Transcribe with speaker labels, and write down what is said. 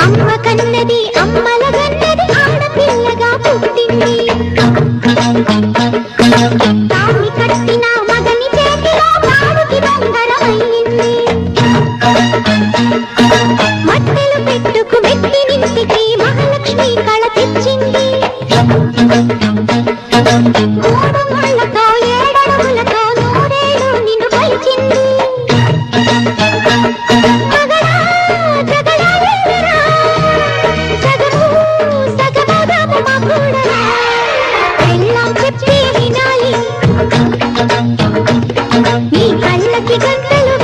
Speaker 1: అమ్మ కన్నది అమ్మల గన్నది ఆడపిల్లగా పుట్టింది. తామి కట్టిన మగని చేతిలో తాడుకి బంగారమయ్యింది. మట్టెలు పెట్టుకు మెట్టినింటికి మహాలక్ష్మి కళ తెచ్చింది. మూడు ముళ్ళతో ఏడడుగులతో నూరేళ్ళు నిన్ను కొలిచింది. నీ కళ్ళకి గంటలు